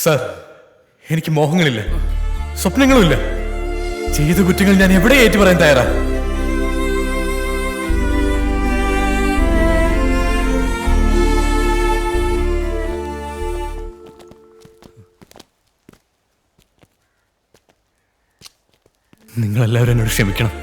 Sir, എനിക്ക് മോഹങ്ങളില്ല, സ്വപ്നങ്ങളുമില്ല. ചെയ്ത കുറ്റങ്ങൾ ഞാൻ എവിടെ ഏറ്റു പറയാൻ തയ്യാറാ? നിങ്ങളെല്ലാവരും എന്നോട് ക്ഷമിക്കണം.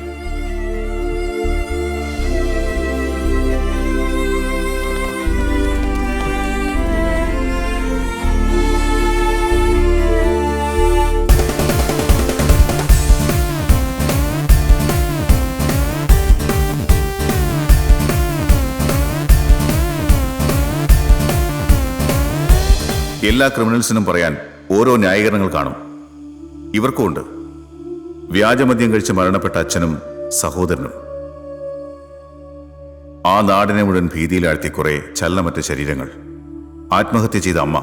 എല്ലാ ക്രിമിനൽസിനും പറയാൻ ഓരോ ന്യായീകരണങ്ങൾ കാണും. ഇവർക്കും ഉണ്ട്. വ്യാജമദ്യം കഴിച്ച് മരണപ്പെട്ട അച്ഛനും സഹോദരനും, ആ നാടിനെ മുഴുവൻ ഭീതിയിലാഴ്ത്തി കുറെ ചലനമറ്റ ശരീരങ്ങൾ, ആത്മഹത്യ ചെയ്ത അമ്മ,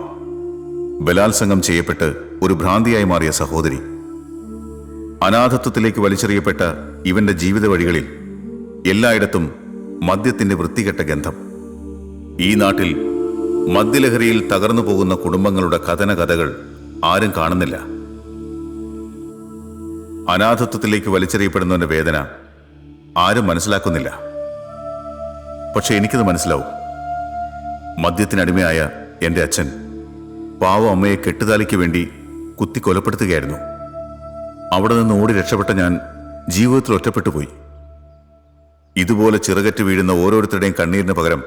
ബലാത്സംഗം ചെയ്യപ്പെട്ട് ഒരു ഭ്രാന്തിയായി മാറിയ സഹോദരി, അനാഥത്വത്തിലേക്ക് വലിച്ചെറിയപ്പെട്ട ഇവന്റെ ജീവിത വഴികളിൽ എല്ലായിടത്തും മദ്യത്തിന്റെ വൃത്തികെട്ട ഗന്ധം. ഈ നാട്ടിൽ മദ്യലഹരിയിൽ തകർന്നു പോകുന്ന കുടുംബങ്ങളുടെ കഥനകഥകൾ ആരും കാണുന്നില്ല. അനാഥത്വത്തിലേക്ക് വലിച്ചെറിയപ്പെടുന്നവന്റെ വേദന ആരും മനസ്സിലാക്കുന്നില്ല. പക്ഷെ എനിക്കത് മനസ്സിലാവും. മദ്യത്തിനടിമയായ എൻ്റെ അച്ഛൻ പാവം അമ്മയെ കെട്ടുതാലിക്ക് വേണ്ടി കുത്തി കൊലപ്പെടുത്തുകയായിരുന്നു. അവിടെ നിന്ന് ഓടി രക്ഷപ്പെട്ട ഞാൻ ജീവിതത്തിൽ ഒറ്റപ്പെട്ടു പോയി. ഇതുപോലെ ചിറകറ്റ് വീഴുന്ന ഓരോരുത്തരുടെയും കണ്ണീരിന് പകരം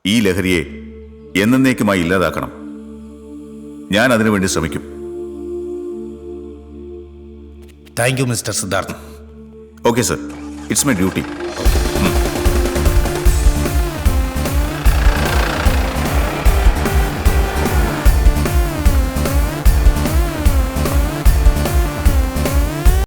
ഈ ലഹരിയെ എന്നേക്കുമായി ഇല്ലാതാക്കണം. ഞാൻ അതിനുവേണ്ടി ശ്രമിക്കും. Thank you mister Siddharth. Okay sir, it's my duty.